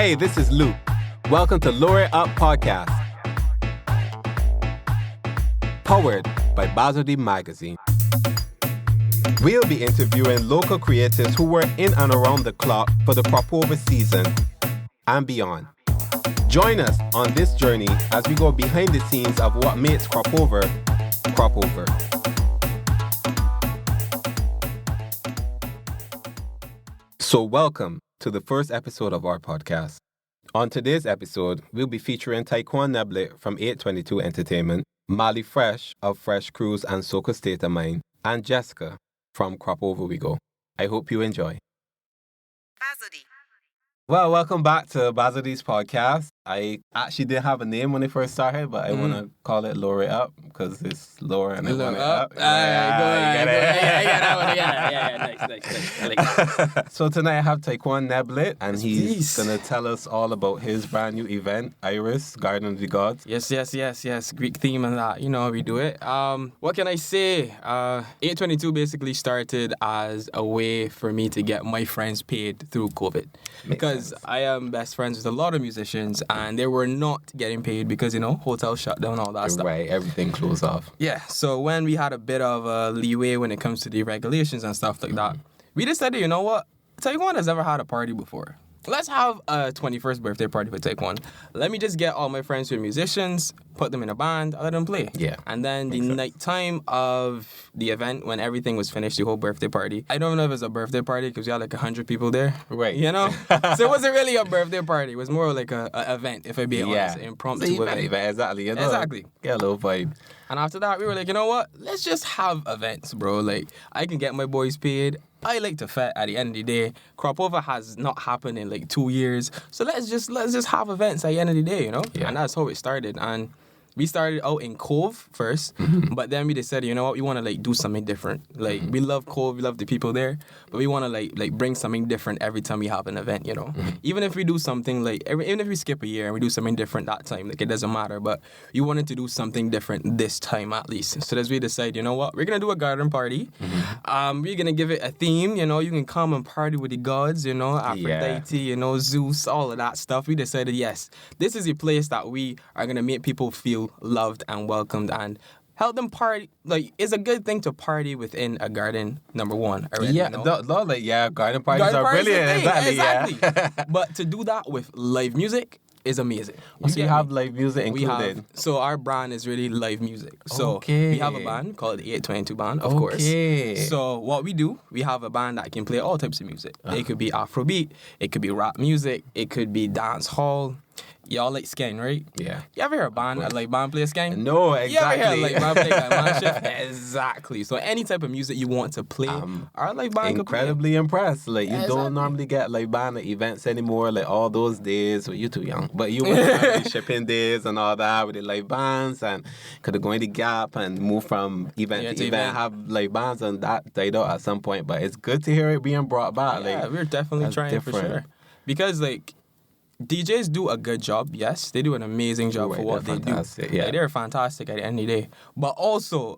Hey, this is Luke. Welcome to Lure It Up Podcast. Powered by Bazodi Magazine. We'll be interviewing local creators who were in and around the clock for the crop over season and beyond. Join us on this journey as we go behind the scenes of what makes crop over. So welcome to the first episode of our podcast. On today's episode, we'll be featuring Taekwon Neblet from 822 Entertainment, Mali Fresh of Fresh Cruise and Soka State of Mind, and Jessica from Crop Over We Go. I hope you enjoy. Bazodi. Well, welcome back to Bazodi's podcast. I actually didn't have a name when I first started, but I want to call it Lure It Up because it's Lure and I want it up. Nice. I like that. So tonight I have Taekwon Neblet, and he's going to tell us all about his brand new event, Iris, Garden of the Gods. Yes. Greek theme and that. You know how we do it. What can I say? 822 basically started as a way for me to get my friends paid through COVID. Because I am best friends with a lot of musicians, and they were not getting paid because, you know, hotels shut down, all that stuff. Right, everything closed off. Yeah, so when we had a bit of a leeway when it comes to the regulations and stuff like that, we decided, you know what? Taekwon has never had a party before. Let's have a 21st birthday party for Taekwon. Let me just get all my friends who are musicians, put them in a band, let them play. Yeah. And then the nighttime of the event, when everything was finished, the whole birthday party. I don't know if it's a birthday party because we had like 100 people there. Right. You know? So it wasn't really a birthday party. It was more like a event, if I be honest. Impromptu event. Exactly. You know, Exactly. Get a little vibe. And after that, we were like, you know what? Let's just have events, bro. Like, I can get my boys paid. I like to fet at the end of the day. Crop over has not happened in like 2 years. So let's just have events at the end of the day, you know? Yeah. And that's how it started. And we started out in Cove first, but then we decided, you know what, we want to like do something different. Like we love Cove, we love the people there, but we want to like bring something different every time we have an event, you know. Even if we do something like, even if we skip a year and we do something different that time, like it doesn't matter. But we wanted to do something different this time at least. So as we decided, you know what, we're gonna do a garden party. We're gonna give it a theme, you know. You can come and party with the gods, you know, Aphrodite, you know, Zeus, all of that stuff. We decided, yes, this is a place that we are gonna make people feel loved and welcomed and help them party. Like, it's a good thing to party within a garden, number one. Already, Yeah, you know? garden parties are brilliant. Exactly. Yeah. But to do that with live music is amazing. So you have live music included? So our brand is really live music. So we have a band called the 822 Band, of course. So what we do, we have a band that can play all types of music. It could be Afrobeat, it could be rap music, it could be dance hall. Y'all like skeng, right? Yeah. You ever hear a band play skeng? No, exactly. You ever hear band play man shift? Exactly. So any type of music you want to play, our live band incredibly impressed. Like, you Exactly. don't normally get live band at events anymore. Like, all those days, well, you're too young. But you went to the shipping days and all that with the live bands, and could have gone in the Gap and move from event to event, have live bands, and that died out at some point. But it's good to hear it being brought back. Yeah, like, we're definitely trying different. for sure. Because, like, DJs do a good job, yes. They do an amazing job for what they do. Yeah. Like, they're fantastic at the end of the day. But also,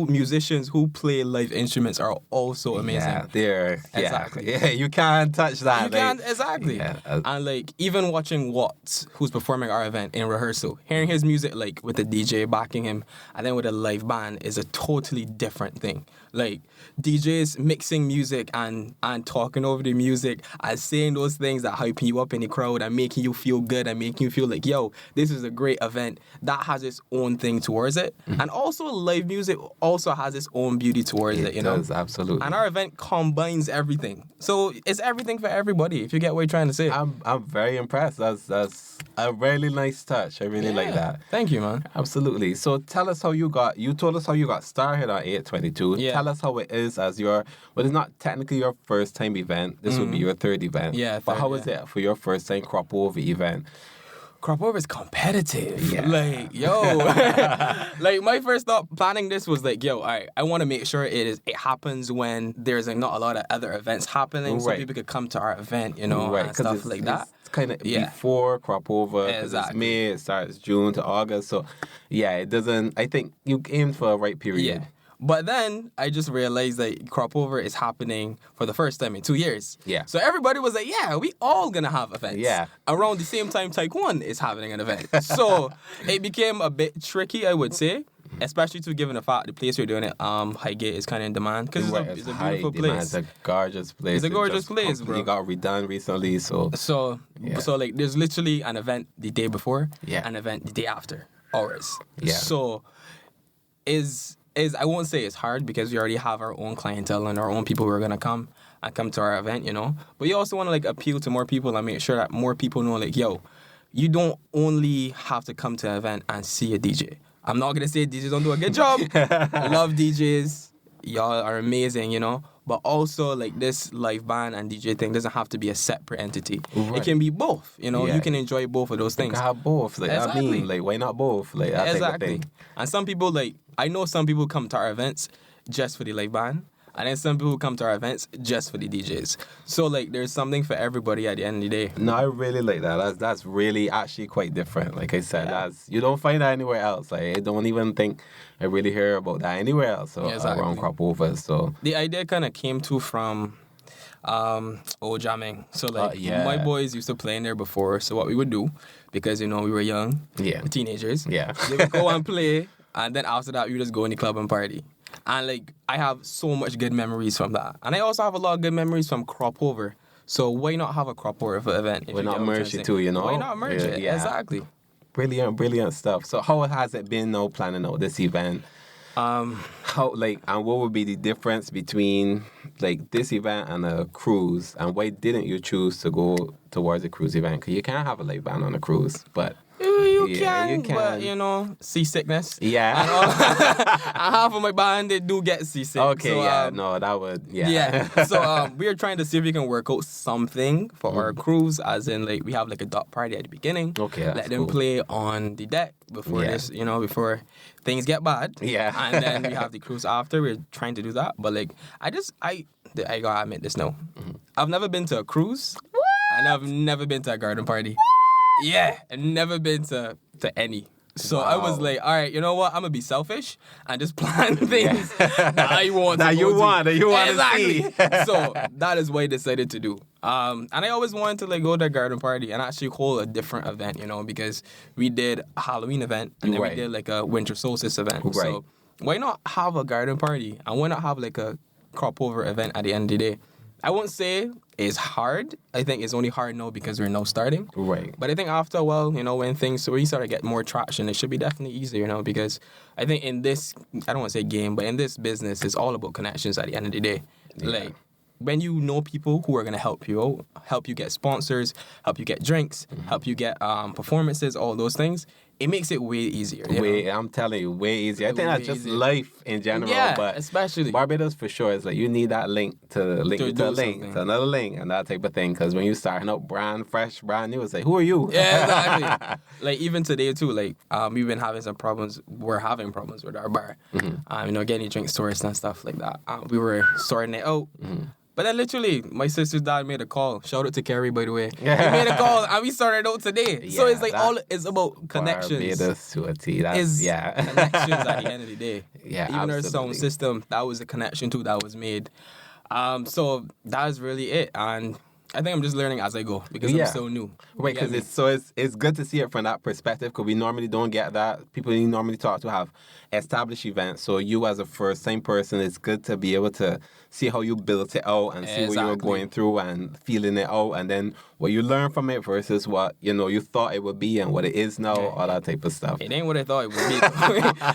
musicians who play live instruments are also amazing. Yeah, they're... Exactly. Yeah, you can't touch that. You can't, exactly. Yeah. And, like, even watching Watts, who's performing our event in rehearsal, hearing his music, like, with the DJ backing him, and then with a live band is a totally different thing. Like, DJs mixing music and talking over the music and saying those things that hype you up in the crowd and making you feel good and making you feel like, yo, this is a great event. That has its own thing towards it. And also, live music also has its own beauty towards it, you know? It does, absolutely. And our event combines everything. So it's everything for everybody, if you get what you're trying to say. I'm very impressed. That's a really nice touch. I really like that. Thank you, man. Absolutely. So tell us you told us how you got started on 822. Yeah. Tell us how it is as it's not technically your first time event. This would be your third event. Yeah, But how was it for your first time crop over event? Crop over is competitive. Yeah. Like, yo. Like, my first thought planning this was like, yo, all right, I want to make sure it happens when there's like not a lot of other events happening, so people could come to our event, you know, and stuff like that. It's kind of before crop over. Exactly. It's May, it starts June to August. So, yeah, it doesn't... I think you aimed for a right period. Yeah. But then I just realized that crop over is happening for the first time in 2 years. Yeah. So everybody was like, yeah, we all gonna have events. Yeah. Around the same time Taekwondo is having an event. So it became a bit tricky, I would say. Especially to given the fact the place we're doing it, Highgate is kind of in demand because it's a beautiful place. It's a gorgeous place. It's a gorgeous place, bro. It got redone recently, So like there's literally an event the day before, Yeah. an event the day after, ours. Yeah. So is I won't say it's hard because we already have our own clientele and our own people who are gonna come to our event, you know. But you also want to like appeal to more people and make sure that more people know like, yo, you don't only have to come to an event and see a DJ. I'm not gonna say DJs don't do a good job. I love DJs. Y'all are amazing, you know. But also, like, this live band and DJ thing doesn't have to be a separate entity. Right. It can be both, you know. Yeah. You can enjoy both of those you things. can have both. Like, I Exactly. mean, like, why not both? Like, that type of Exactly. thing. And some people, like, I know some people come to our events just for the live band. And then some people come to our events just for the DJs. So, like, there's something for everybody at the end of the day. No, I really like that. That's really actually quite different. Like I said, you don't find that anywhere else. Like, I don't even think I really hear about that anywhere else around crop overs. So The idea kind of came from old jamming. So, like, my boys used to play in there before. So what we would do, because, you know, we were young, teenagers, they would go and play. And then after that, we would just go in the club and party. And, like, I have so much good memories from that. And I also have a lot of good memories from crop over. So why not have a crop over for event? why not merge it too, you know? Why not merge it? Yeah. Exactly. Brilliant stuff. So how has it been now planning out this event? How and what would be the difference between like this event and a cruise? And why didn't you choose to go towards a cruise event? Because you can't have a live band on a cruise, but you can, but you know, seasickness. Yeah. And half of my band they do get seasick. Okay, so, no, that would So we are trying to see if we can work out something for our cruise, as in like we have like a dock party at the beginning. Okay, that's let them cool. play on the deck before this, you know, before things get bad. Yeah. And then we have the cruise after. We're trying to do that, but like I gotta admit this now. I've never been to a cruise, and I've never been to a garden party. Yeah, I've never been to any. So I was like, all right, you know what? I'm gonna be selfish and just plan things that I want. That you want exactly. to see. So that is what I decided to do. And I always wanted to like go to a garden party and actually hold a different event, you know, because we did a Halloween event and then we did like a winter solstice event. Right. So why not have a garden party and why not have like a crop over event at the end of the day? I won't say it's hard. I think it's only hard now because we're now starting. Right. But I think after a while, you know, when you start to get more traction, it should be definitely easier, you know, because I think in this, I don't want to say game, but in this business, it's all about connections at the end of the day. Yeah. Like, when you know people who are going to help you out, help you get sponsors, help you get drinks, help you get performances, all those things, it makes it way easier. I'm telling you, way easier. I think that's just easier. life in general. Yeah, but especially. Barbados for sure is like you need that link to link To to a do link something. to another link and that type of thing. Because when you starting up fresh, brand new, it's like, who are you? Yeah, exactly. Like even today too, like we've been having some problems. We're having problems with our bar. You know, getting drinks tourists and stuff like that. We were sorting it out. But then literally, my sister's dad made a call. Shout out to Kerry, by the way. He made a call and we started out today. So it's like it's about connections. Barbados to a T. That's, Connections at the end of the day. Yeah, Even our absolutely. sound system, that was a connection too that was made. So that is really it. And I think I'm just learning as I go because I'm still new. Right, because it's good to see it from that perspective because we normally don't get that. People you normally talk to have established events. So you as a first-time person, it's good to be able to see how you built it out and see what you were going through and feeling it out and then what you learn from it versus what, you know, you thought it would be and what it is now, all that type of stuff. It ain't what I thought it would be.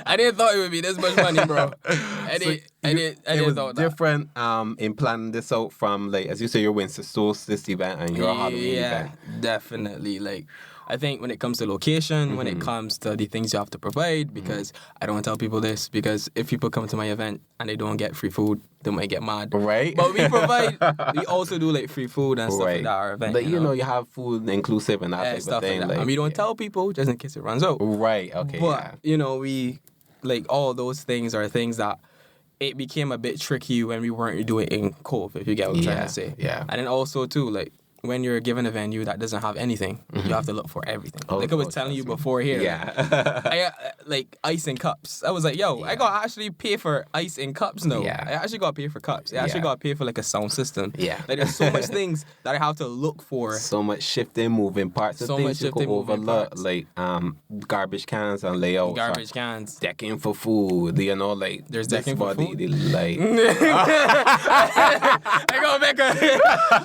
I didn't thought it would be this much money, bro. I didn't It thought was that. different in planning this out from, like, as you say, your winter solstice event and your Halloween event. Definitely. Like, I think when it comes to location, when it comes to the things you have to provide, because I don't tell people this, because if people come to my event and they don't get free food, they might get mad. Right. But we also do like free food and stuff like that at our event. But you know, you have food inclusive and that type stuff of thing. like that. And we don't tell people just in case it runs out. Right, okay. But, you know, we, like, all those things are things that it became a bit tricky when we weren't doing it in Cove, if you get what I'm trying to say. Yeah. And then also, too, like, when you're given a venue that doesn't have anything, you have to look for everything. Like I was telling you before here. Yeah. I like ice and cups. I was like, yo, I gotta actually pay for ice and cups now. Yeah. I actually gotta pay for cups. I actually gotta pay for like a sound system. Yeah. Like there's so much things that I have to look for. So much shifting, moving parts. So things much you could shifting, moving overlook, parts. like garbage cans and layouts. Garbage cans. Decking for food. You know, like There's this decking for body, food? they like. I go back.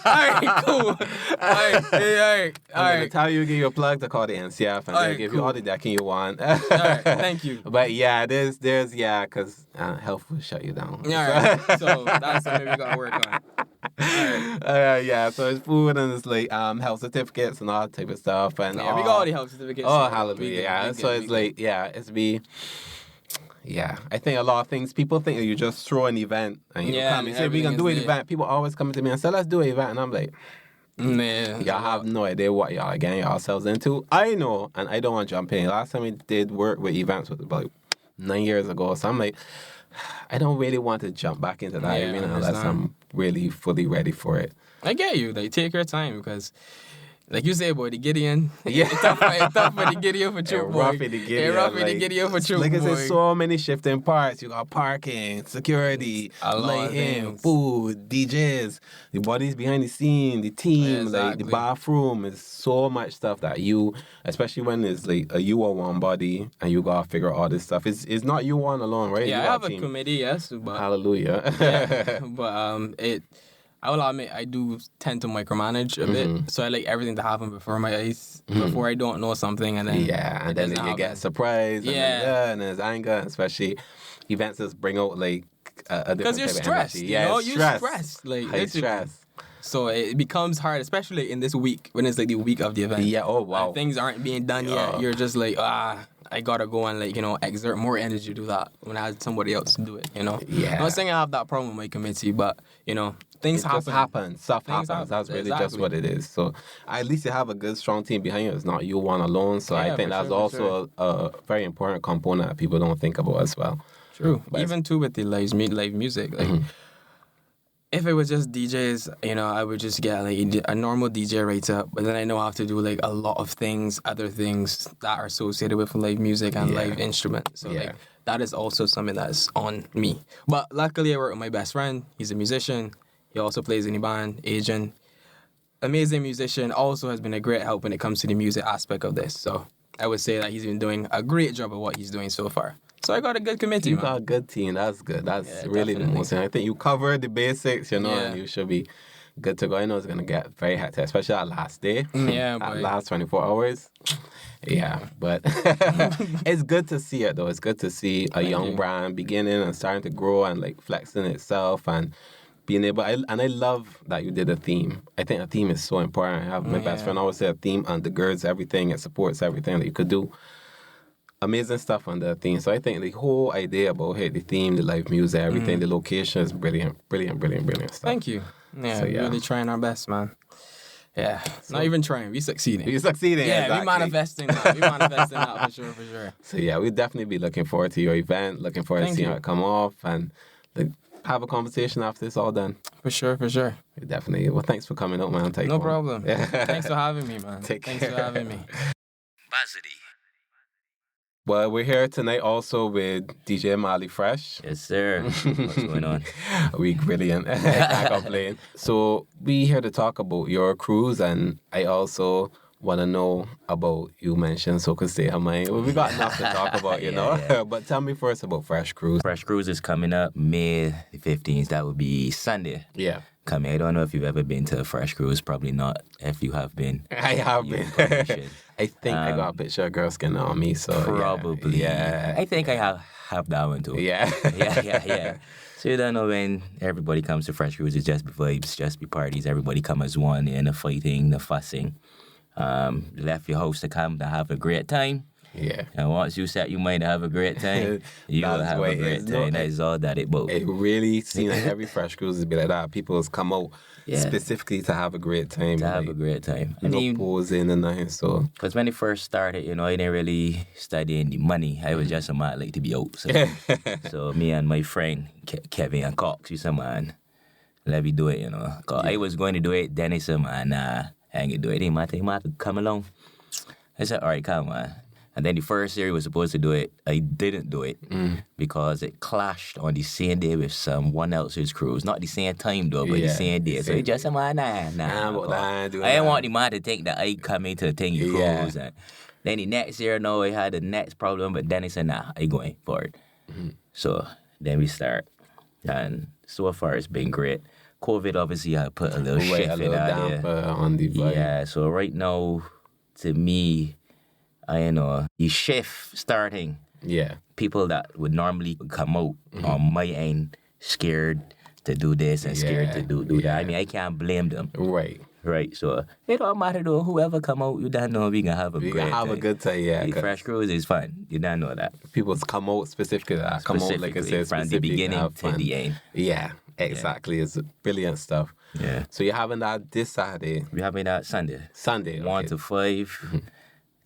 Alright, cool. Alright. By the time you get your plug to call the NCF and they'll Alright, give you cool. all the decking you want. Alright, thank you. But yeah, there's because health will shut you down. Alright, so that's something we gotta work on. Yeah, so it's food and it's like health certificates and all that type of stuff. And Yeah, we got all the health certificates. Oh, so hallelujah. we good, Yeah, we so good, it's we like, yeah, I think a lot of things, people think that you just throw an event and you come and say, we're going to do an event. People always come to me and say, let's do an event. And I'm like, Man, y'all have no idea what y'all are getting yourselves into. I know, and I don't want to jump in. Last time we did work with events was about 9 years ago. So I'm like, I don't really want to jump back into that arena unless I'm really fully ready for it. I get you. Like, take your time because, like you say, boy, the Gideon. Yeah. It's tough for the Gideon for Troop, boy. Rough in the Gideon. Rough in the Gideon for Troop, Like I boy. said, so many shifting parts. You got parking, security, A lot of lighting, things. food, DJs, the bodies behind the scene, the team, like the Exactly. bathroom. It's so much stuff that you, especially when it's like you are one body and you gotta figure out all this stuff. It's not you one alone, right? Yeah, you I got have a team. committee, yes, but Hallelujah. yeah, but I will admit I do tend to micromanage a bit, so I like everything to happen before my eyes, before I don't know something, and then Yeah, and then doesn't you get happen. surprised. Yeah. And there's anger, especially events that bring out like a different because you're type of stressed, energy. you Yeah, know, it's you're stress. stressed, like High literally. stress. So it becomes hard, especially in this week when it's like the week of the event. Yeah. Oh wow. And things aren't being done yet. You're just like, I gotta go and like, exert more energy to do that when I had somebody else do it, Yeah. I'm not saying I have that problem with my committee, but things It just happens. Stuff Things happens. happen. That's really just Exactly. what it is. So at least you have a good, strong team behind you. It's not you one alone. So I Yeah, think for that's sure, for also a very important component that people don't think about as well. True. But Even too with the live music, like if it was just DJs, I would just get like a normal DJ rate up, but then I know I have to do like a lot of things, other things that are associated with live music and Yeah. live instruments. So Yeah. like that is also something that's on me. But luckily I work with my best friend. He's a musician. He also plays in the band, Asian. Amazing musician, also has been a great help when it comes to the music aspect of this. So I would say that he's been doing a great job of what he's doing so far. So I got a good committee, You man. got a good team. That's good. That's Yeah, really the definitely. most. And I think you covered the basics, Yeah. and you should be good to go. I know it's going to get very hectic, especially that last day. Yeah, That boy. last 24 hours. Yeah, but it's good to see it, though. It's good to see a young you. brand beginning and starting to grow and like flexing itself and being able. I love that you did a theme. I think a theme is so important. I have my best Yeah. friend always say a theme undergirds everything. It supports everything that you could do. Amazing stuff on the theme. So I think the whole idea about the theme, the live music, everything, the location is brilliant stuff. Thank you. Yeah, So, we're yeah. really trying our best, man. Yeah, not even trying. We succeeding. You succeeding. Yeah, exactly. we manifesting that. We manifesting that for sure. So yeah, we'll definitely be looking forward to your event, looking forward Thank to seeing you. how it come off and like, have a conversation after it's all done. For sure. We definitely. Well, thanks for coming out, man. Take No one. problem. Yeah. Thanks for having me, man. Take Thanks for care. having me. Varsity. Well, we're here tonight also with DJ Mali Fresh. Yes, sir. What's going on? We brilliant. Can't complain. So we here to talk about your cruise, and I also want to know about, you mentioned Soca Stay Her Mind. Well, we got enough to talk about, you know. Yeah. But tell me first about Fresh Cruise. Fresh Cruise is coming up May the 15th. That would be Sunday. Yeah. Coming. I don't know if you've ever been to a Fresh Cruise. Probably not. If you have been, I have you been. probably should. I think I got a picture of girl skin on me, so Probably. Yeah. I think I have that one too. Yeah. Yeah. So you don't know when everybody comes to Fresh Cruise, it's just be vibes, just be parties. Everybody come as one, and the fighting, the fussing. Left your house to come to have a great time. Yeah. And once you set your mind to have a great time, you will That's have what a it great is. No, time. That is all that it about. It really seems like every Fresh Cruise is be like that. People has come out Yeah. specifically to have a great time. To have like, a great time. I no mean, posing and nothing, so. because when it first started, I didn't really study the money. I was just a man like to be out. So, so me and my friend Kevin and Cox, we said, man, let me do it, you know. Cause I was going to do it, then he said, man, nah, I ain't gonna do it. He might come along. I said, all right, come on. And then the first year he was supposed to do it, I didn't do it because it clashed on the same day with someone else's cruise. Not the same time though, but the same day. So he just said, man, nah. I didn't want the man to think that I come into the thing he cruise. And then the next year, no, I had the next problem, but then he said, nah, I going for it. So then we start. And so far it's been great. COVID obviously had put a little shift in out there. On the vibe. Yeah, so right now, to me, I know the shift starting. Yeah. People that would normally come out on my end scared to do this and scared to do that. I mean, I can't blame them. Right, so it don't matter though. Whoever come out, you don't know we gonna have a great time. Have a good time, yeah. The Fresh Cruise is fun. You don't know that. People come out specifically come out, like I said, from the beginning to the end. Yeah, exactly. It's brilliant stuff. Yeah. So you're having that this Saturday? We're having that Sunday. Sunday, 1 to 5.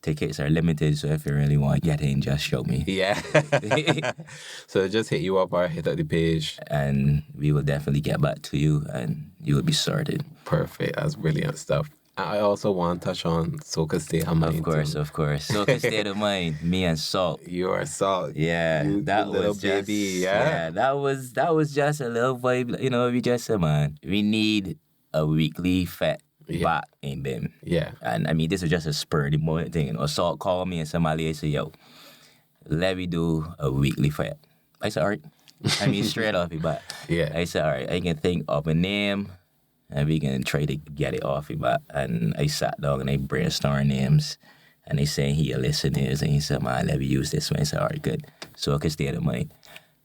Tickets are limited, so if you really want to get in, just show me. Yeah. So just hit you up or hit up the page. And we will definitely get back to you, and you will be sorted. Perfect. That's brilliant stuff. I also want to touch on Soca State of Mind. Of course. Soca State of Mind, me and Salt. You are Salt. Yeah, that little was just, baby, yeah. that was just a little vibe. You know, we just said, man, we need a weekly fete back in them. Yeah. And I mean, this is just a spur of the moment thing. You know, Salt called me and somebody said, yo, let me do a weekly fete. I said, all right. I mean, straight off the bat. Yeah. I said, all right, I can think of a name and we can try to get it off the bat. And I sat down and I brainstormed names. And they saying he a listeners. And he said, man, let me use this one. I said, all right, good. So I can stay of mind.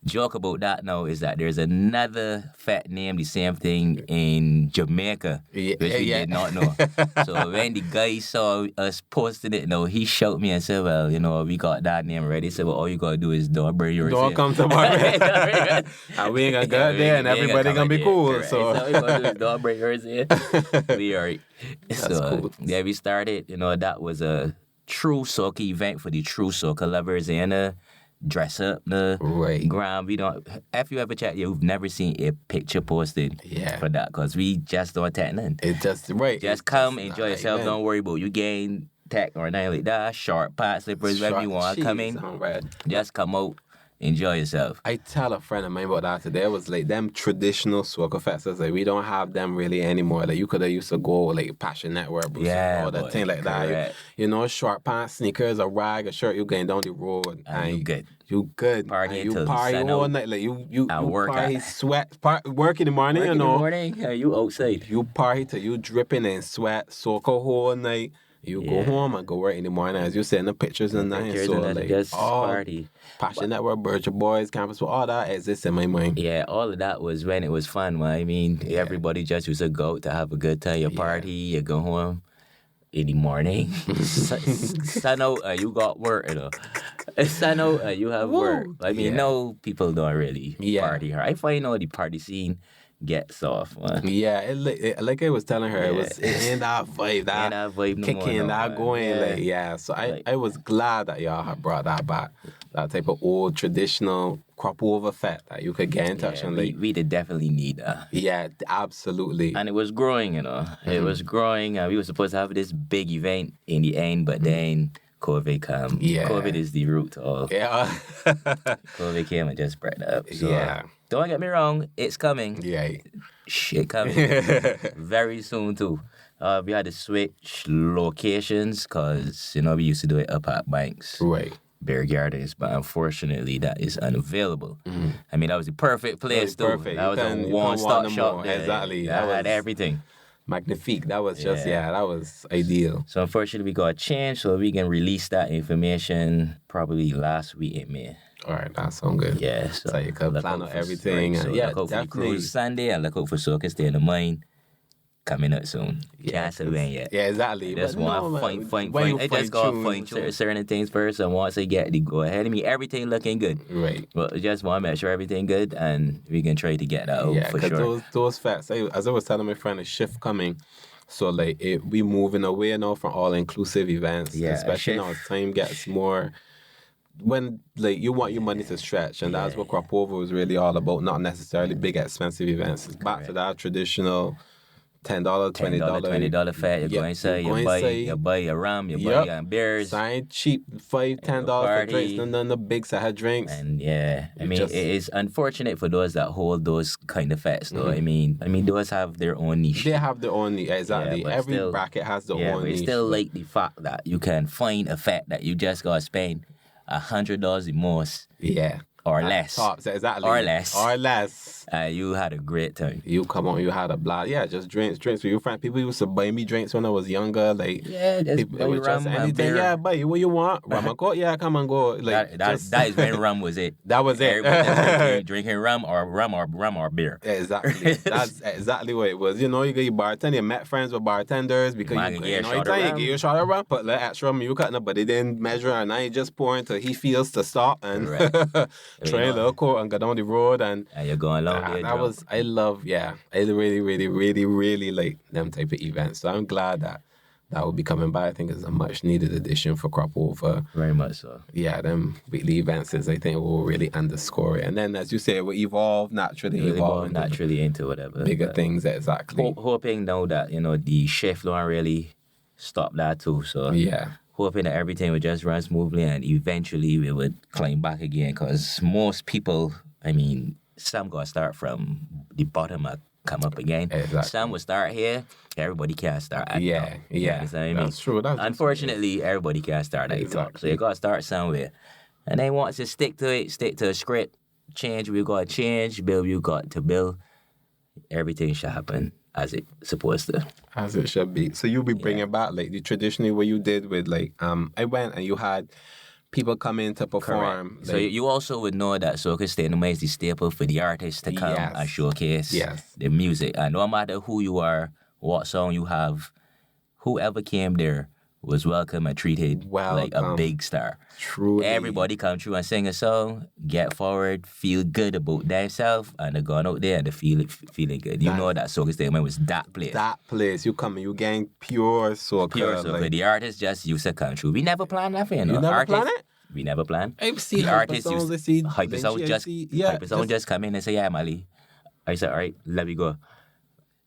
Joke about that now is that there's another fat name, the same thing in Jamaica, which we did not know. So when the guy saw us posting it, he shot me and said, well, you know, we got that name already. He said, well, all you got to do is don't bring yours Don't in. come tomorrow. And we ain't going to go there and everybody going to be cool. Correct. So all you got to do is don't bring yours in. We all right. That's cool. Yeah, we started, that was a true soca event for the true soca lovers and dress up the ground. We don't. If you ever check, you've never seen a picture posted for that because we just don't take nothing. It just Just come, enjoy yourself. Like, don't worry about you gain tech or anything like that. Short pot slippers, whatever you want. Come in, just come out. Enjoy yourself. I tell a friend of mine about that today. It was like them traditional soca festivals. Like we don't have them really anymore. Like you could have used to go like Passion Network, all that thing like that. Short pants, sneakers, a rag, a shirt. You going down the road and you good. You good. Party and you party all night. Like you work party, sweat, work in the morning. Work in the morning. You outside. You party till you dripping and sweat. Soca whole night. You go home and go work in the morning as you send the pictures and that. So like just party. Passion Network, Virgin Boys, Campus, all that exists in my mind. Yeah, all of that was when it was fun, man. I mean, everybody just used to go to have a good time. You party, you go home in the morning. Sun out, you got work, Sun out, you have work. I mean, no, people don't really party hard. I find the party scene gets off, man. Yeah, it like I was telling her, it in that vibe, that kicking, that going, So I was glad that y'all had brought that back, that type of old traditional crop over fat that you could get in touch and we did definitely need that. Yeah, absolutely. And it was growing, It was growing. We were supposed to have this big event in the end, but then COVID came. Yeah. COVID is the root of. Yeah. COVID came and just spread up. So, don't get me wrong, it's coming. Yeah. Shit coming. Very soon, too. We had to switch locations because, we used to do it up at Banks. Right. Bear Gardens, but unfortunately, that is unavailable. I mean, that was the perfect place, too. Perfect. That was a one-stop shop. Exactly. That had everything. Magnifique. That was just, that was ideal. So, unfortunately, we got a change, so we can release that information probably last week in May. All right, that sounds good. Yeah, so you can plan out everything. So look out for the cruise Sunday and look out for Soca Stay in the Mind coming up soon. Can't say when yet. Yeah, exactly. Just want to find. I just got to find certain things first, and once I get the go ahead of me, everything looking good. Right. But just want to make sure everything good, and we can try to get that out for sure. Those facts. As I was telling my friend, a shift coming. So we moving away now from all inclusive events, especially now as time gets more when like you want your money to stretch, and that's what Crop Over was really all about. Not necessarily big expensive events. It's back to that traditional $10, $20, $20 fat. You go inside, you buy your rum, you buy your beers. Sign cheap, $5, $10 for drinks, and then the big set of drinks. And I mean, it is unfortunate for those that hold those kind of fats, though. I mean, those have their own niche. They have their own niche, exactly. Yeah, Every bracket has their own but niche. It's still like the fact that you can find a fat that you just gotta spend $100 the most. Yeah. Or less. Tops, exactly. Or less. And you had a great time. You come on, you had a blast. Yeah, just drinks with your friends. People used to buy me drinks when I was younger. Like, just buy rum and beer. Yeah, buy what you want. Rum and Coke, yeah, come and go. Like, that is when rum was it. That was it. Everybody was drinking rum or beer. Exactly. That's exactly what it was. You know, you get your bartender, you met friends with bartenders because you get a shot of rum, put the extra rum, you cutting up, but they didn't measure, and now you just pour until he feels to stop and try a little coat and go down the road and you're going long. I really, really, really, really like them type of events. So I'm glad that will be coming by. I think it's a much needed addition for Crop Over. Very much so. Yeah, them weekly events I think will really underscore it. And then as you say, it will evolve naturally. Into whatever. Bigger things, exactly. Hoping now that, the shift don't really stop that too. So yeah. Hoping that everything would just run smoothly and eventually we would climb back again, because most people, some got to start from the bottom and come up again. Exactly. Some will start here. Everybody can't start at the top. Yeah. That's true. Unfortunately, everybody can't start at the top. So you got to start somewhere. And then once you stick to it, stick to a script, change we got to change, build we got to build, everything should happen as it's supposed to. As it should be. So you'll be bringing back like the traditionally what you did with like I went and you had people come in to perform. Like, so you also would know that Soca Stadium is the staple for the artists to come and showcase the music. And no matter who you are, what song you have, whoever came there was welcome and treated like a big star. Truly. Everybody come through and sing a song, get forward, feel good about themselves, and they're going out there and they're feeling good. You know that Soca Stadium was that place. That place. You come and you gang pure Soca. Pure Soca. Like, the artists just used to come through. We never planned nothing. You never planned it? We never planned. I've seen the artists Hyper Sound just come in and say, yeah, Mali. I said, all right, let me go.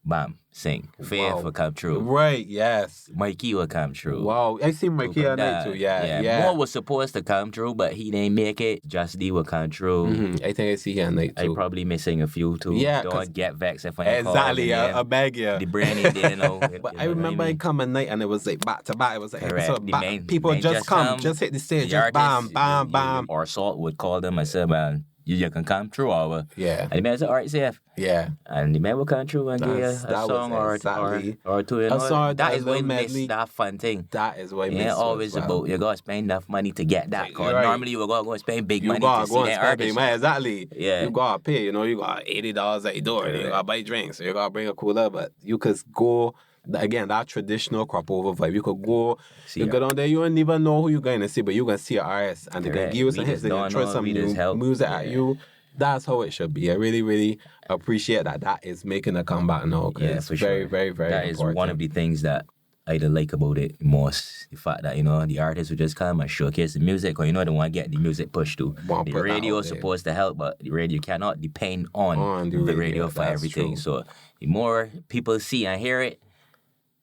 Bam, sing. Faith will come true. Right, yes. Mikey will come true. Wow, I see Mikey on night too, yeah. More was supposed to come true, but he didn't make it. Just D will come true. Mm-hmm. I think I see him on night too. I probably missing a few too. Yeah. Don't get vexed if I exactly, I beg you. The brand didn't know. But I remember I come at night and it was like back to back. It was like people main just come, just hit the stage, just artists, bam, bam. Or Salt would call them and say, man, you can come through our. Yeah. And the man said, all right, safe. Yeah. And the man will come through and give you a song or two. You know? That is what makes that fun thing. That is what makes it always about you got to spend enough money to get that. Because normally you got to go spend big money to see that artist. Exactly. Yeah. You got to pay. You got $80 at your door. You got to buy drinks. So you got to bring a cooler. But you could go... Again, that traditional Crop Over vibe. You could go, you go down there, you don't even know who you're going to see, but you're going to see an artist and they're going to give you some hits, they're going to throw some new music at you. That's how it should be. I really, really appreciate that is making a comeback now. Yeah, it's for very, sure. very, very that important. That is one of the things that I like about it most. The fact that, the artists would just come and showcase the music, or, they want to get the music pushed to. The radio is supposed to help, but the radio cannot depend on the radio for everything. True. So the more people see and hear it,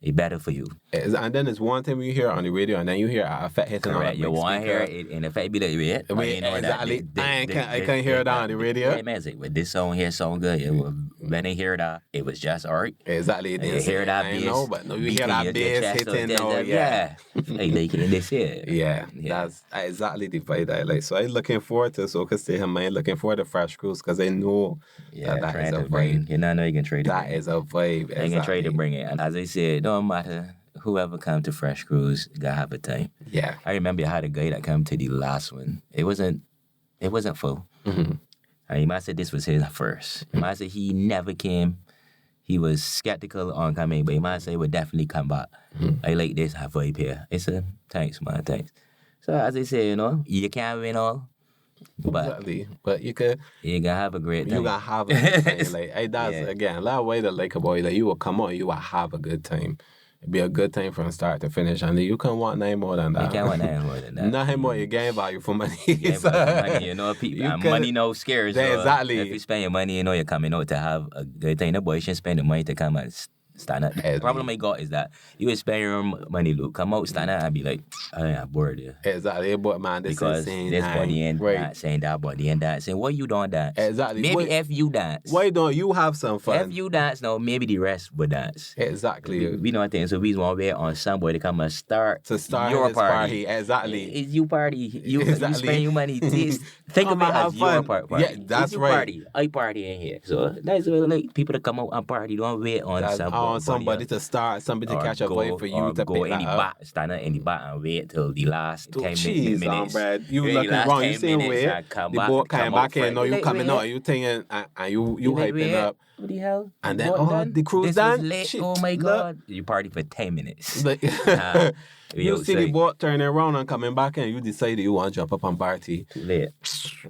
it's better for you. And then it's one time you hear it on the radio, and then you hear Effect hitting on the you want to hear it, and Effect be like, exactly. I can't hear it on the radio. Music, but this song here sound good. When they hear that, it was just alright. Exactly. You hear that bass. You hear that bass hitting. Like in this here. Yeah, that's exactly the vibe I like. So I'm looking forward to Soca Stadium, man. Looking forward to Fresh Cruise because I know that is a vibe. You know you can trade it. That is a vibe. You can trade to bring it. And as I said, no matter whoever come to Fresh Cruise, gotta have a time. Yeah. I remember I had a guy that came to the last one. It wasn't full. Mm-hmm. And he might say this was his first. He might say he never came. He was skeptical on coming, but he might say he would definitely come back. Mm-hmm. I like this vibe here. I said, thanks, man, thanks. So as I say, you can't win all. But exactly. But you can have a great time. You can have a good time. That's again a lot of way to like about it. Like you will come out, you will have a good time. It'd be a good thing from start to finish, and you can't want nothing more than that. You can't want nothing more than that. Nothing more. You gain value for money. Yeah, but money, you know, people, money no scares. Yeah, So exactly. if you spend your money, you know, you're coming out to have a good thing. The boy shouldn't spend the money to come and stand up. The problem I got is that you would spend your money, Luke, come out, stand up, and be like, I'm bored here. Exactly, but man, this Because is saying this body ain't right. saying that body ain't dancing. Why you don't dance? Exactly. Maybe if you dance. Why don't you have some fun? If you dance, no, maybe the rest would dance. Exactly. We know things, so we want to wait on somebody to come and start your this party. Exactly. It's you party. You Exactly. spend your money. Think of it as your party. Yeah, that's it's your right. Party. I party in here. So that's what like people to come out and party. Don't wait on somebody to start, somebody to catch a vibe for you to go pick in the that back, stand up in the back and wait till the last 10 minutes. Brad. You Wait, looking last wrong. 10 You saying minutes where and come the back, boat come came out back in, no, you fresh. coming out, you thinking, and you hyping up. What the hell? And then, Boat done? the cruise this done? Was late. Shit, Oh my look. God. You party for 10 minutes. Like, you see the boat turning around and coming back and you decide you want to jump up and party. Too late.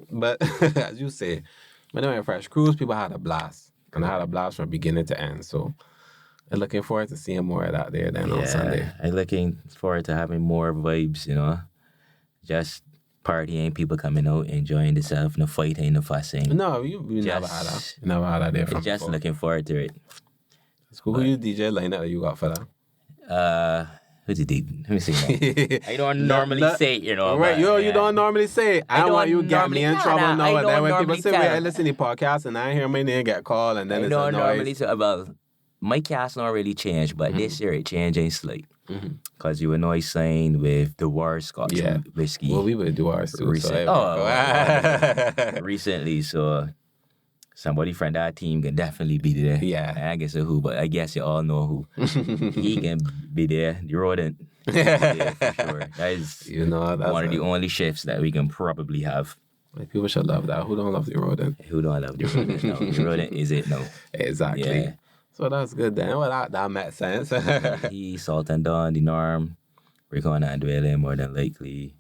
But as you say, when I went Fresh Cruise, people had a blast. And I had a blast from beginning to end. So I'm looking forward to seeing more of that there then on Sunday. I'm looking forward to having more vibes, you know. Just partying, people coming out, enjoying themselves, no fighting, no fussing. No, you never had that. You never had that there from Just before. looking forward to it. That's cool. Who you DJ lineup that you got for that? Who's it? Let me see that. I don't normally say it, you know. Right, but, you don't normally say it. I don't want you to get me in trouble now. I And then don't when people normally say, tell wait, I them. listen to the podcast and I hear my name get called and then I it's a don't normally noise. say, well, my cast not really changed, but this year it changing slightly. Because you know I signed with the War Scotch whiskey. Well, we would do ours too. Recently, so somebody from that team can definitely be there. Yeah. I guess who, but I guess you all know who. He can be there. The rodent. Yeah, for sure. That is one of the only chefs that we can probably have. Like, people should love that. Who don't love the rodent? Who don't love the rodent? No, the rodent is it? No. Exactly. Yeah. So that's good then. Well, that makes sense. He, Salt and Dawn, the Norm, we're going to dwell in more than likely.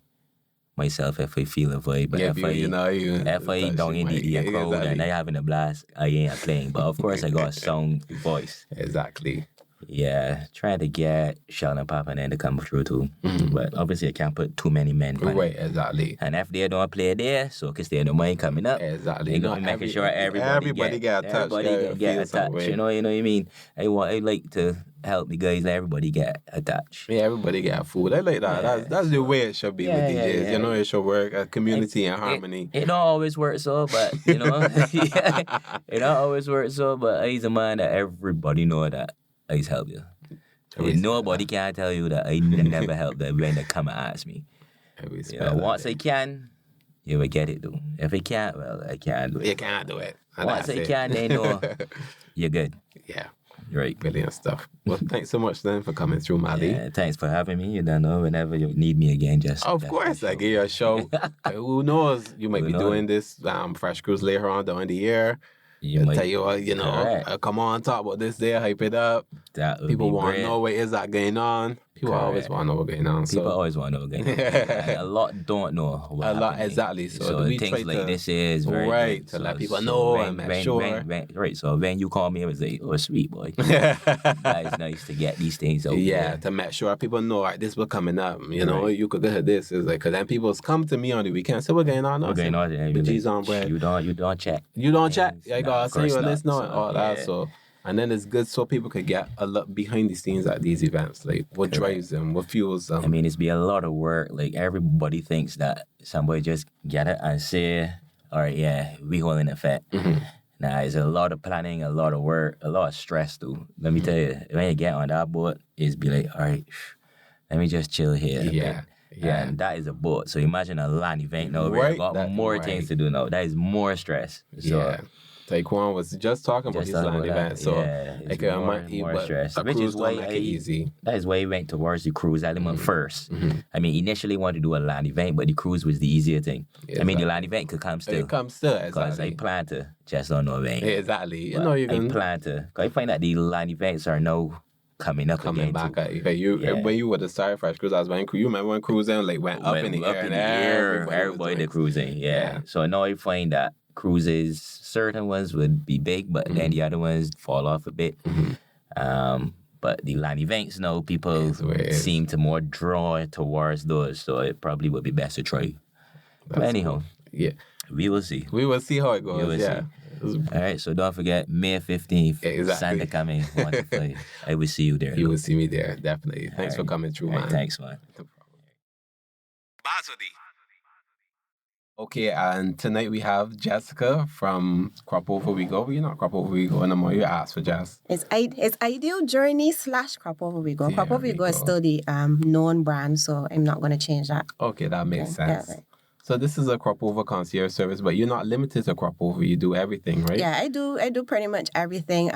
Myself, if I feel a vibe, but if I don't in the crowd and I having a blast, I ain't playing. But of course, I got a sound voice. Exactly. Yeah, trying to get Sheldon Papa and then to come through too. But obviously, I can't put too many men on Right, it. exactly. And if they don't play there, so because they don't mind coming up, Exactly. they gonna be making sure everybody get a touch. Everybody get a touch. You know what I mean? I like to help the guys. Let everybody get a touch. Yeah, everybody get food. I like that. Yeah. That's the way it should be with DJs. Yeah. You know, it should work. A community and harmony. It don't always work so, but you know, it don't always work so. But I's a man that everybody know that I's help you. Nobody can tell you that I never help them when they come and ask me. Once I can, you will get it though. If I can't, well, I can't do it. You can't do it. And Once that's I it. can, they know you're good. Yeah. Right. Brilliant stuff. Well, thanks so much then for coming through, Mali. Yeah, thanks for having me. You don't know, whenever you need me again, just... Of course, I give you a show. Who knows? You might be doing this Fresh Cruise later on during the year. You might tell you, come on, talk about this there, hype it up. People want to know what is that going on. People always want to know what's going on. People always want to know what's going on. And a lot don't know what's happening. Exactly. So we things like this is very good. To let people know and make sure. Right, so when you call me, I was like, oh, sweet boy. That is nice to get these things out there. To make sure people know, like, this was coming up. You know, you could get this. It's like, because then people come to me on the weekend, say, what's going on? What's going on there? The G's on bread. You don't check. You don't check? Yeah, you got to send you a list now and all that. Yeah. So, and then it's good so people could get a lot behind the scenes at these events. Like, what drives them? What fuels them? I mean, it's be a lot of work. Like, everybody thinks that somebody just get it and say, all right, yeah, we holding a fat. Nah, it's a lot of planning, a lot of work, a lot of stress, too. Let me tell you, when you get on that boat, it's be like, all right, let me just chill here. Yeah. And that is a boat. So imagine a land event now. We've got more things to do now. That is more stress. So, Taekwon was just talking about his land event, so it's more stress. Which is why that is why he went towards the cruise element first. I mean, initially wanted to do a land event, but the cruise was the easier thing. I mean, the land event could come still. It comes still, because I plan to just on no event. Exactly. You but know, you can. I plan to. Cause I find that the land events are now coming back at you. When you would have started Fresh Cruise, I was when you remember when cruising went up in the air. Everybody the cruising, So now I find that cruises, certain ones would be big, but then the other ones fall off a bit. But the land events now, people It's where it is. seem to more draw towards those, so it probably would be best to try. But That's anyhow, cool. Yeah. we will see. We will see how it We goes. will Yeah. All right, so don't forget, May 15th, Exactly. Santa coming, want to play. I will see you there. You will see me there, definitely. Thanks for coming through, All right, man. thanks, man. Okay, and tonight we have Jessica from Crop Over We Go. You're not Crop Over We Go anymore. You asked for Jess. It's Ideal Journey / Crop Over We Go. Crop There Over We we Go is go. still the known brand, so I'm not going to change that. Okay, that makes Yeah, sense. right. So this is a Crop Over concierge service, but you're not limited to Crop Over. You do everything, right? Yeah, I do pretty much everything.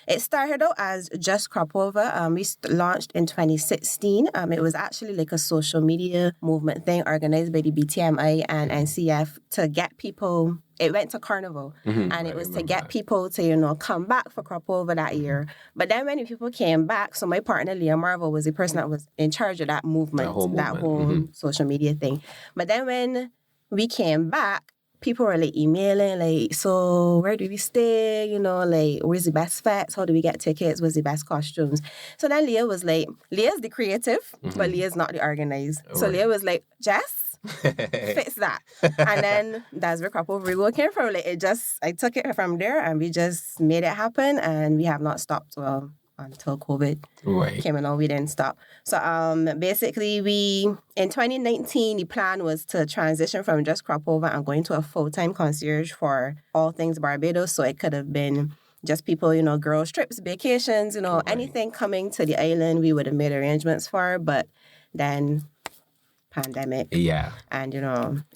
It started out as just Crop Over. We launched in 2016. It was actually like a social media movement thing organized by the BTMI and NCF to get people. It went to Carnival, and I it was to remember get that. people to, come back for Crop Over that year. But then when the people came back, so my partner, Leah Marvel, was the person that was in charge of that movement, That whole movement. social media thing. But then when we came back, people were like emailing, like, so where do we stay? Like, where's the best fets? How do we get tickets? What's the best costumes? So then Leah was like, Leah's the creative, but Leah's not the organized. So Right. Leah was like, Jess, fix that. And then that's where Crop Over We Go came from. Like, I took it from there and we just made it happen, and we have not stopped. Well, until COVID Right. came along, we didn't stop. So basically in 2019, the plan was to transition from just Crop Over and going to a full-time concierge for all things Barbados. So it could have been just people, girls trips, vacations, anything coming to the island, we would have made arrangements for. But then pandemic Yeah. and,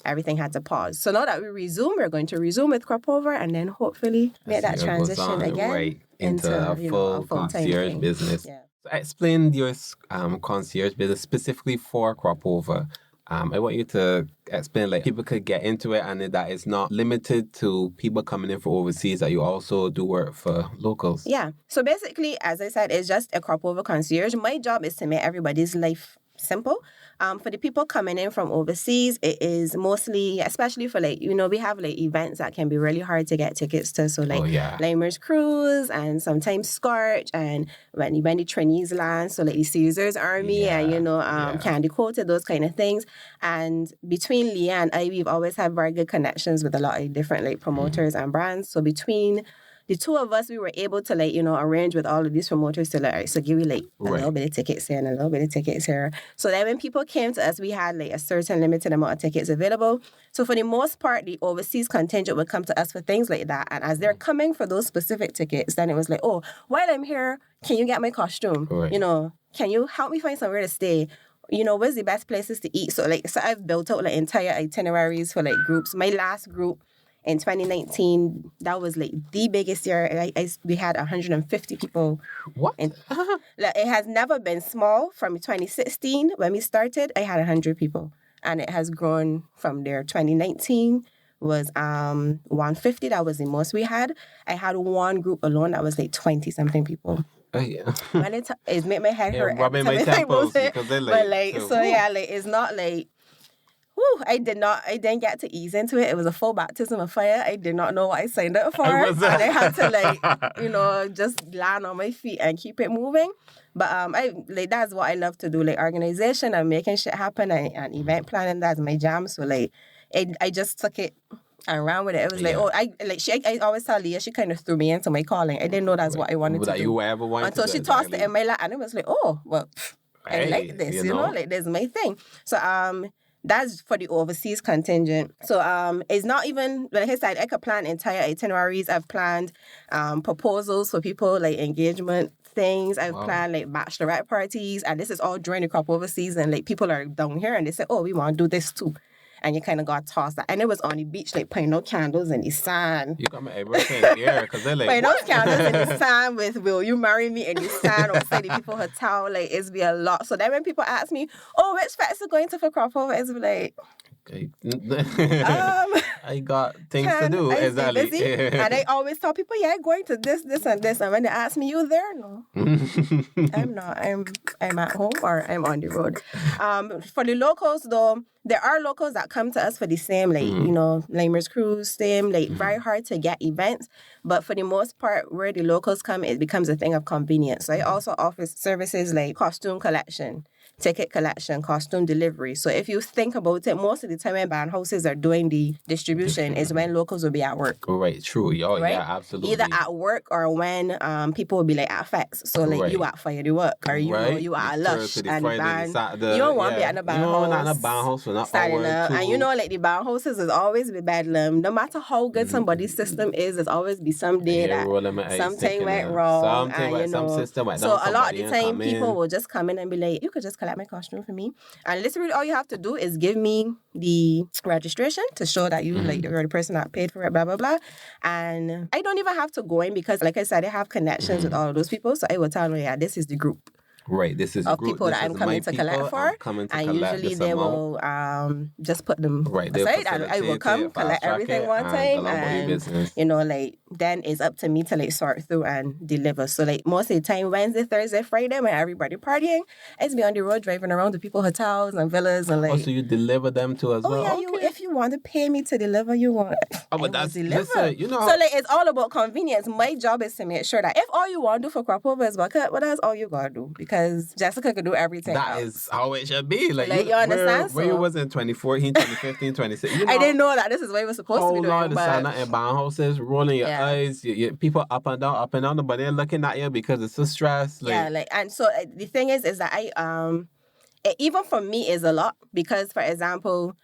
everything had to pause. So now that we're going to resume with Crop Over and then hopefully make that As the year goes transition on, again right, into a full full-time concierge thing. business. Yeah. So explain your concierge business specifically for Crop Over. I want you to explain, like, people could get into it and that it's not limited to people coming in for overseas, that you also do work for locals. Yeah. So basically, as I said, it's just a Crop Over concierge. My job is to make everybody's life simple. For the people coming in from overseas, it is mostly, especially for we have events that can be really hard to get tickets to. So Limers Cruise and sometimes Scorch, and when the trainees land, so the Caesar's Army and Candy Coated, those kind of things. And between Leah and I, we've always had very good connections with a lot of different promoters and brands. So between the two of us, we were able to arrange with all of these promoters to so give you a little bit of tickets here and a little bit of tickets here. So then when people came to us, we had a certain limited amount of tickets available. So for the most part, the overseas contingent would come to us for things like that. And as they're coming for those specific tickets, then it was like, oh, while I'm here, can you get my costume? Right. Can you help me find somewhere to stay? Where's the best places to eat? So I've built out entire itineraries for groups. My last group in 2019, that was the biggest year. We had 150 people. What? It has never been small. From 2016, when we started, I had 100 people. And it has grown from there. 2019 was 150. That was the most we had. I had one group alone that was 20-something people. Yeah. When it made my head hurt. rubbing my every time I temples was there. because they're But so, it's not I didn't get to ease into it. It was a full baptism of fire. I did not know what I signed up for. And I had to just land on my feet and keep it moving. But that's what I love to do, organization and making shit happen and event planning. That's my jam. So I just took it and ran with it. It was I always tell Leah, she kind of threw me into my calling. I didn't know that's what I wanted to do. You ever wanted until to she do, tossed it in my lap, and it was I like this, this is my thing. So that's for the overseas contingent. So it's not even, like I said, I could plan entire itineraries. I've planned proposals for people, engagement things. I've planned bachelorette parties, and this is all during the Crop Over season. People are down here and they say, oh, we want to do this too. And you kind of got tossed. And it was on the beach, putting out candles in the sand. You got my everything here because they're putting out candles in the sand with "Will you marry me?" in the sand outside the people hotel. It's be a lot. So then when people ask me, "Oh, which fest are going to for Crop Over?" It's I got things to do. I stay Exactly. busy. And I always tell people, yeah, I'm going to this, and this. And when they ask me, you there? No, I'm not. I'm at home or I'm on the road. For the locals, though, there are locals that come to us for the same, like, you know, Lamers Cruise, same, like, very hard to get events. But for the most part, where the locals come, it becomes a thing of convenience. So I also offer services like costume collection, ticket collection, costume delivery. So if you think about it, most of the time when band houses are doing the distribution is when locals will be at work. Right, true. Oh, Right? yeah, absolutely. Either at work or when people will be like at FX. So like you at Firework or you know you at Lush Thursday, and the Friday, band. Saturday, You don't want to be at the band you house. know, not in a band house for not starting hour, up. two. And you know, like the band houses is always be bedlam. No matter how good somebody's system is, there's always be some day that something went wrong. And you know, some system went so down, a lot of the somebody time people in. will just come in and be like, you could just collect my costume for me. And literally all you have to do is give me the registration to show that you like you're the person that paid for it, blah, blah, blah. And I don't even have to go in because, like I said, I have connections with all of those people. So I will tell them, yeah, this is the group. Right, this is Of group, people that I'm coming to collect for. And usually they will just put them aside. And I will come, collect everything one time. And, you know, like, then it's up to me to, like, sort through and deliver. So, like, most of the time, Wednesday, Thursday, Friday, when everybody partying, it's me on the road driving around to people's hotels and villas and, like... Oh, so you deliver them to as well? Oh, yeah, okay. if you want to pay me to deliver, you want... Oh, but that's... deliver. Listen, you know... So, like, it's all about convenience. My job is to make sure that if all you want to do for crop over is bucket, well, that's all you got to do. Because Jessica could do everything That else. is how it should be. Like you understand? Where you was in 2014, 2015, 2016. You know, I didn't know that this is what it was supposed to be doing. To stand up in band houses, rolling your eyes, people up and down, but they're looking at you because it's so stressed. Like, and so the thing is that even for me is a lot because, for example,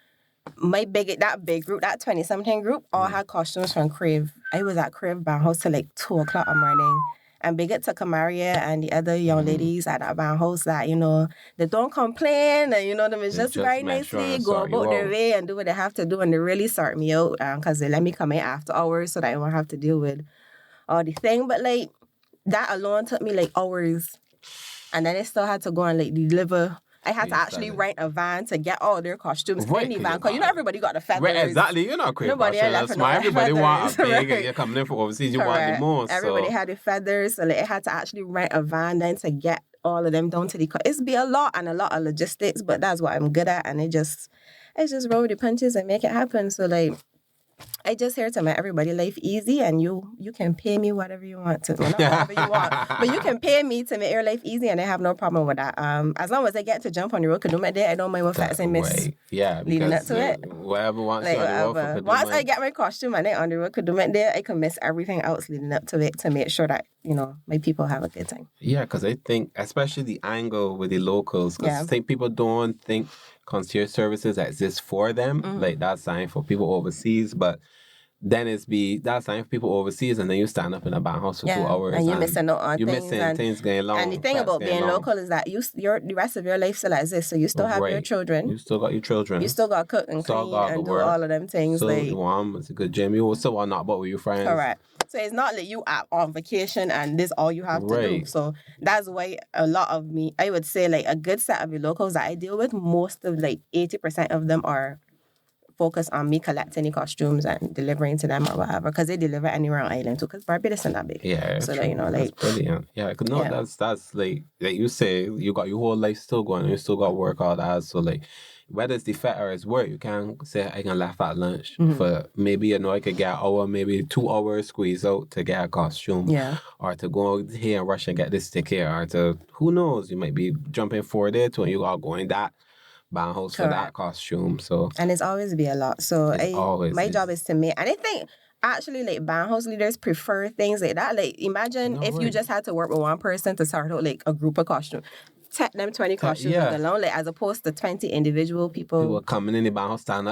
that big group, that 20-something group, all had costumes from Crave. I was at Crave band house till like 2 o'clock in the morning. And big up to Kamaria and the other young ladies at that band house that, you know, they don't complain and, you know, them is just very nicely go about their way and do what they have to do. And they really sort me out because they let me come in after hours so that I won't have to deal with all the thing. But, like, that alone took me, like, hours. And then I still had to go and, like, deliver. I had to actually rent a van to get all their costumes in the van. Because, you know, everybody got the feathers. Right, exactly. You're not crazy. Nobody had Everybody want a big, and you're coming in for overseas, you want the most. Everybody had the feathers. So, like, I had to actually rent a van then to get all of them down to the... It's be a lot and a lot of logistics, but that's what I'm good at. And I just roll with the punches and make it happen. So, like... I just here to make everybody life easy, and you can pay me whatever you want to. Well, not whatever you want, but you can pay me to make your life easy, and I have no problem with that. As long as I get to jump on the road, could do my day. I don't mind what flats I miss. Yeah, leading up to it. Whatever wants like, you on the road. Once I get my costume and I on the road, could do my day. I can miss everything else leading up to it to make sure that, you know, my people have a good time. Yeah, because I think, especially the angle with the locals, because I think people don't think concierge services exist for them. Like, that's something for people overseas, but then that's time for people overseas, and then you stand up in a band house for 2 hours. And you're missing out on things. Things going long. And the thing about being local is that the rest of your life still exists. So you still have your children. You still got your children. You still got to cook and clean and do all of them things. So like, it's a good gym. You also want not but with your friends. Correct. So it's not like you are on vacation and this all you have to do. So that's why a lot of me, I would say, like, a good set of the locals that I deal with, most of, like, 80% of them are focus on me collecting the costumes and delivering to them or whatever, because they deliver anywhere on island too, because Barbados isn't that big. Yeah, so that, you know, like, that's brilliant. Yeah, because that's like you say, you got your whole life still going, you still got work, all that. So, like, whether it's the fat or it's work, you can say I can laugh at lunch for maybe, you know, I could get an hour, maybe 2 hours squeeze out to get a costume, or to go here and rush and get this ticket, or to, who knows, you might be jumping 4 days to, and you are going that band house for that costume. So, and it's always be a lot. So my job is to make, and I think actually, like, band house leaders prefer things like that. Like, imagine if you just had to work with one person to sort out, like, a group of costumes. Take them 20 costumes alone, like, as opposed to 20 individual people. People coming in the band house, standing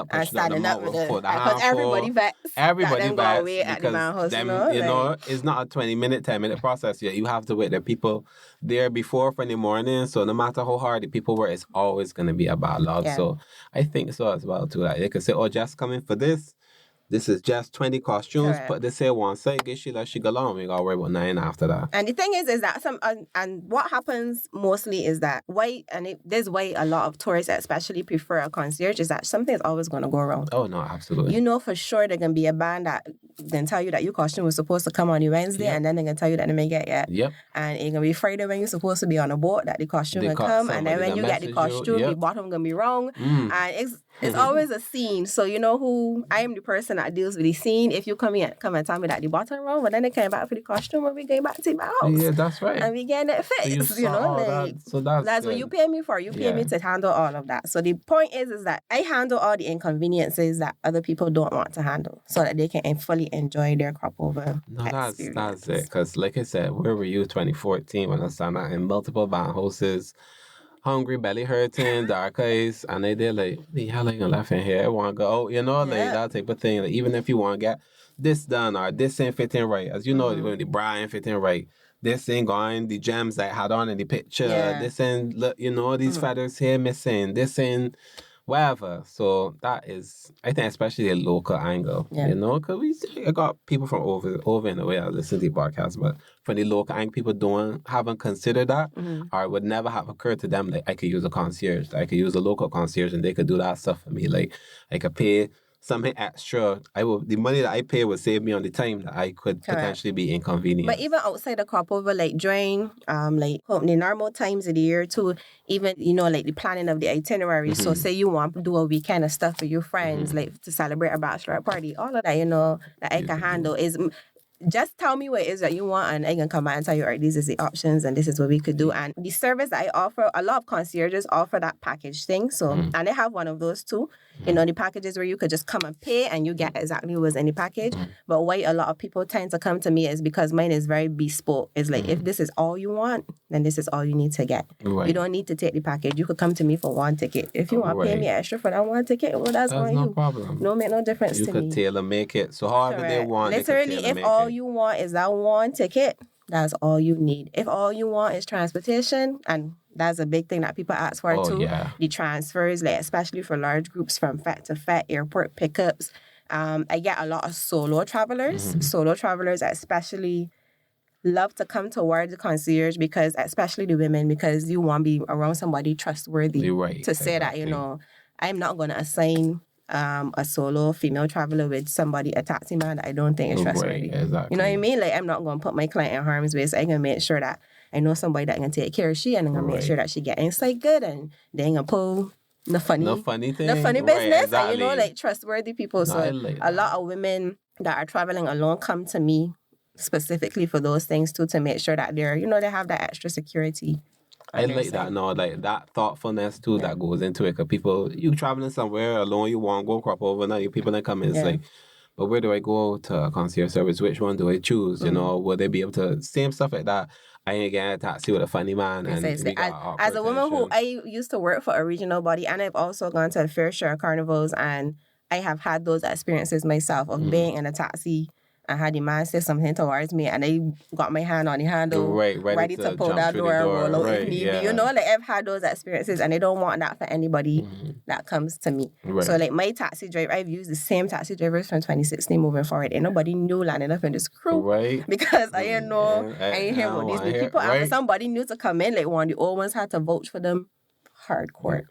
up with the because everybody vets. Everybody vets away at the band house, them, you know, it's not a 20-minute, 10-minute process yet. You have to wait the people there before for the morning. So no matter how hard the people work, it's always going to be a backlog. So I think so as well too. Like, they could say, oh, just coming for this. this is just 20 costumes, Correct. but they say one side, get she let she go along. We got to worry about 9 after that. And the thing is that and what happens mostly is that there's why a lot of tourists especially prefer a concierge is that something's always going to go wrong. Oh, no, absolutely. You know for sure they're going to be a band that then tell you that your costume was supposed to come on the Wednesday, and then they're going to tell you that they may get yet. Yep. And it's going to be Friday when you're supposed to be on a boat that the costume will come, and then when you get the costume, the bottom going to be wrong. And it's always a scene. So you know who, I am the person that deals with the scene. If you come and tell me that the bottom wrong, but then they came back for the costume and we going back to the house. Yeah, that's right. And we getting it fixed, So you know. that. So that's what you pay me for. You pay me to handle all of that. So the point is that I handle all the inconveniences that other people don't want to handle so that they can fully enjoy their crop over experience. That's it. Because like I said, where were you 2014 when I signed out in multiple band houses? Hungry, belly hurting, dark eyes, and they did like, the hell ain't left in here? I want to go out, you know, like that type of thing. Like, even if you want to get this done or this ain't fitting right, as you know, when the bra ain't fitting right, this ain't going, the gems that I had on in the picture, this ain't, look, you know, these feathers here missing, this ain't whatever. So that is, I think, especially a local angle, you know, because I got people from over in the way I listen to the podcast, but from the local angle, people haven't considered that, or it would never have occurred to them, like, I could use a concierge, I could use a local concierge, and they could do that stuff for me. Like, I could pay something extra. The money that I pay would save me on the time that I could potentially be inconvenienced. But even outside the crop over, like during like the normal times of the year too, even, you know, like the planning of the itinerary. So say you want to do a weekend of stuff for your friends, like to celebrate a bachelorette party, all of that, you know, that I can handle is... Just tell me what it is that you want, and I can come back and tell you, all right, these is the options, and this is what we could do. And the service that I offer, a lot of concierges offer that package thing. So, and I have one of those too. You know, the packages where you could just come and pay, and you get exactly what's in the package. But why a lot of people tend to come to me is because mine is very bespoke. It's like, if this is all you want, then this is all you need to get. You don't need to take the package. You could come to me for one ticket. If you want to pay me extra for that one ticket, well, that's on no you. problem. No, make no difference to me. You could tailor make it. So however they want, literally, if all you want is that one ticket, that's all you need. If all you want is transportation, and that's a big thing that people ask for too. The transfers, like especially for large groups from FET to FET, airport pickups. I get a lot of solo travelers. Solo travelers especially love to come towards the concierge, because especially the women, because you want to be around somebody trustworthy to say that, you know, I'm not going to assign a solo female traveler with a taxi man that I don't think is trustworthy. You know what I mean? Like, I'm not going to put my client in harm's way, so I'm going to make sure that I know somebody that can take care of she, and I'm going to make sure that she get inside good, and they ain't going to pull the funny business, and, you know, like, trustworthy people. So a lot of women that are traveling alone come to me specifically for those things too, to make sure that they're, you know, they have that extra security. I like that, no, like that thoughtfulness too that goes into it. Because people, you traveling somewhere alone, you want to go crop over, now you people that come in, it's like, but where do I go to a concierge service? Which one do I choose? You know, will they be able to, same stuff like that. I ain't getting a taxi with a funny man. And as a woman who, I used to work for a regional body, and I've also gone to a fair share of carnivals, and I have had those experiences myself of being in a taxi. I had the man say something towards me, and I got my hand on the handle, ready to pull that door and roll out if need be. You know, like, I've had those experiences, and I don't want that for anybody that comes to me. So, like, my taxi driver, I've used the same taxi drivers from 2016 moving forward. Ain't nobody new landing up in this crew. Because I didn't know, I ain't hear what these new people. And for somebody new to come in, like, one of the old ones had to vouch for them hardcore.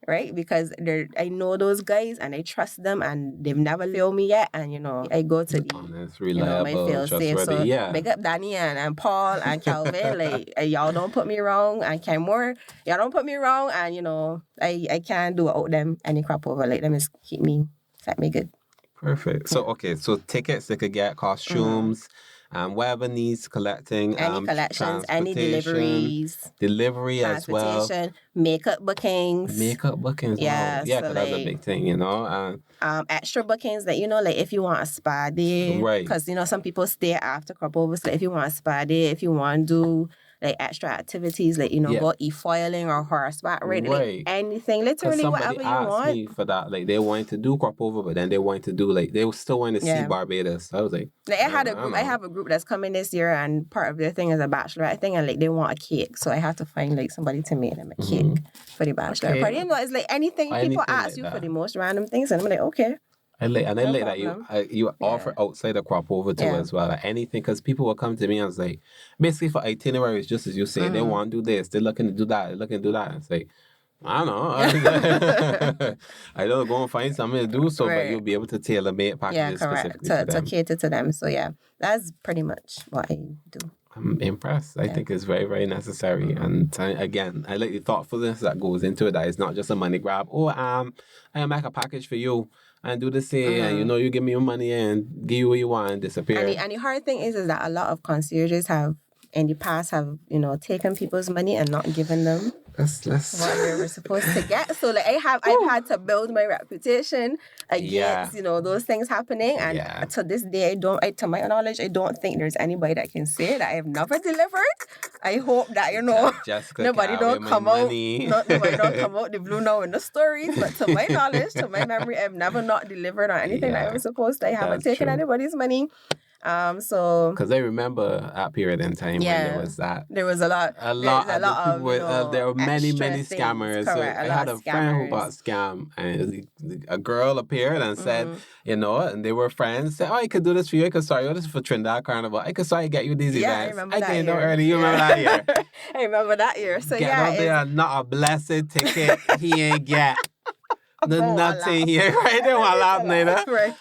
Right? Because I know those guys, and I trust them, and they've never failed me yet. And, you know, I go to honest, reliable, my fail safe. So big up Danny and Paul and Calvin. Like, y'all don't put me wrong. And Ken Moore, y'all don't put me wrong. And, you know, I can't do without them any crop over. Like, them just set me good. Perfect. So, okay, so tickets they could get, costumes, whatever needs collecting. Any collections, any deliveries. Delivery as well. Makeup bookings. Yeah, because so that's a big thing, you know. Extra bookings that, you know, like, if you want a spa day. Because, you know, some people stay after crop over. So if you want a spa day, if you want to do like extra activities, like, you know, go e-foiling or horseback riding, like anything, literally whatever you want. Somebody asked me for that, like, they wanted to do crop over, but then they wanted to do, like, they still wanted to see Barbados. So I was like, I have a group that's coming this year, and part of their thing is a bachelorette thing, and like, they want a cake, so I have to find like somebody to make them a cake for the bachelorette party. You know, it's like anything people ask like you for the most random things, and I'm like, okay. I like No that problem. you offer outside the crop over too Yeah. as well. Like anything, because people will come to me and say, basically for itineraries, just as you say, they want to do this, they're looking to do that, they're looking to do that. And say, I don't know. I don't go and find something to do so, but Right. you'll be able to tailor make Yeah, packages correct. specifically To to them. cater to them. So yeah, that's pretty much what I do. I'm impressed. I think it's very, very necessary. And again, I like the thoughtfulness that goes into it. That it's not just a money grab. Oh, I make a package for you and do the same. And you give me your money and give you what you want and disappear. And the hard thing is that a lot of concierges have in the past have taken people's money and not given them Let's what they were supposed to get. So like I've had to build my reputation against those things happening. And to this day, to my knowledge, I don't think there's anybody that can say that I have never delivered. I hope that Jessica nobody don't come out. Nobody don't come out the blue now in the stories. But to my knowledge, to my memory, I've never not delivered on anything that I was supposed to. I haven't taken anybody's money. So because I remember that period in time when there was that. There was a lot of of there were many things. scammers. Correct, So I had a friend who got scammed, and a girl appeared and said, and they were friends. Said, "Oh, I could do this for you. I could start you. This is for Trinidad Carnival. I could start you get you these events." I remember that came year. down early. You remember that year? I remember that year. So Get up there, not a blessed ticket. He ain't get nothing here. Right there, one laugh, Nina. Right.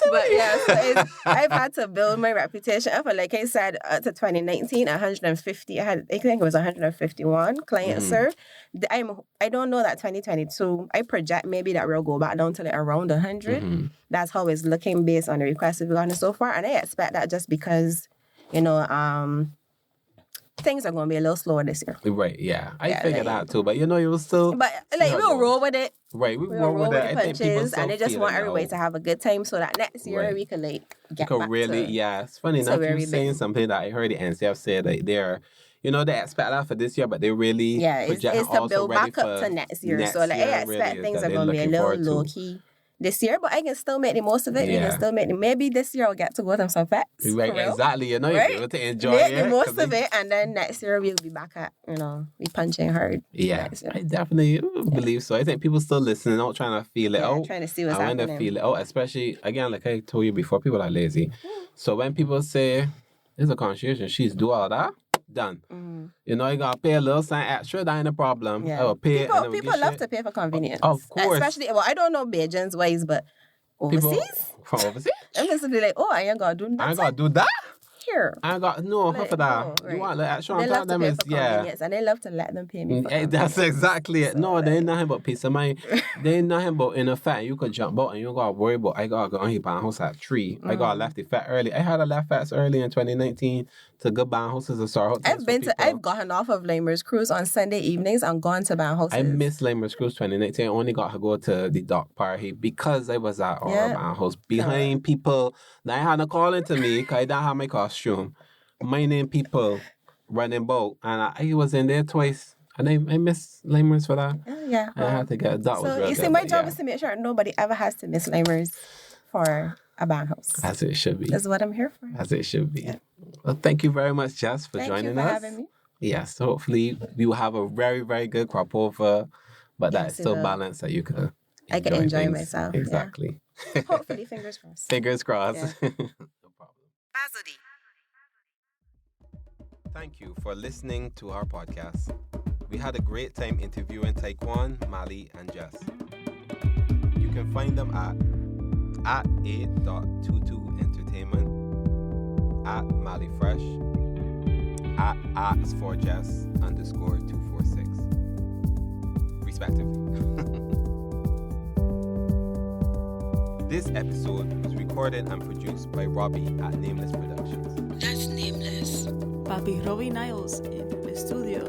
But yeah, so I've had to build my reputation up. Like I said, to 2019, 150. I think it was 151 clients served. I don't know that 2022. I project maybe that we'll go back down to like around 100. That's how it's looking based on the requests we've gotten so far, and I expect that just because things are going to be a little slower this year. Right, yeah. I figured that too. But you will still... But like we'll roll with it. Right, We'll roll with the I think people punches. still And I just feel want it everybody now. to have a good time so that next year we can like get back really, to... yeah. It's funny enough, you're saying something that I heard the NCF say that they're... they expect that for this year, but they really... it's to build back up to next year. So like I expect things are going to be a little low-key this year, but I can still make the most of it. We can still make maybe this year I'll get to go to some facts. Right, exactly. You'll be able to enjoy make it. the most of it, and then next year we'll be back at, we punching hard. Yeah, I definitely believe so. I think people still listening out, trying to feel it out. Trying to see what's happening. I want to feel it out, especially, again, like I told you before, people are lazy. So when people say, there's a concierge and she's do all that, done. You got to pay a little something extra, that ain't a problem. Yeah. Pay people love to pay for convenience. Of course. Especially, I don't know Bajans ways, but overseas? From overseas? I'm just be like, I ain't got to do nothing. I ain't got to do that? Here. I ain't got no for that. Right. You want the extra on They top love of to them pay is, for convenience, and they love to let them pay me for That's exactly it. So, No, they ain't nothing but peace of mind. They ain't nothing but in a fact you could jump out and you don't gotta worry about I gotta go on here buying house at 3. I gotta left the fat early. I had a left fast early in 2019 to go buying houses and start hotels. I've gotten off of Lamer's Cruise on Sunday evenings and gone to buying houses. I missed Lamer's Cruise 2019. I only got to go to the dock party because I was at our buying house behind people that had to call into me because I didn't have my costume. Mining people running boat, and I was in there twice, and I missed Lamers for that. Yeah, I had to get that. Was so real you see, good, my but job is to make sure nobody ever has to miss Lamers for a band house. As it should be. That's what I'm here for. As it should be. Yeah. Well, thank you very much, Jess, for joining us. Thank you for having me. Yes, hopefully we will have a very, very good crop over, but that's still balanced that you could. I can enjoy things. myself. Exactly. Yeah. Hopefully, fingers crossed. Fingers crossed. Yeah. No problem. Bazodi. Thank you for listening to our podcast. We had a great time interviewing Taekwon, Mali, and Jess. You can find them at 8.22 Entertainment, at Mali Fresh, at Ax4Jess_246, respectively. This episode was recorded and produced by Robbie at Nameless Productions. That's nameless. Papi Robbie Niles en el estudio.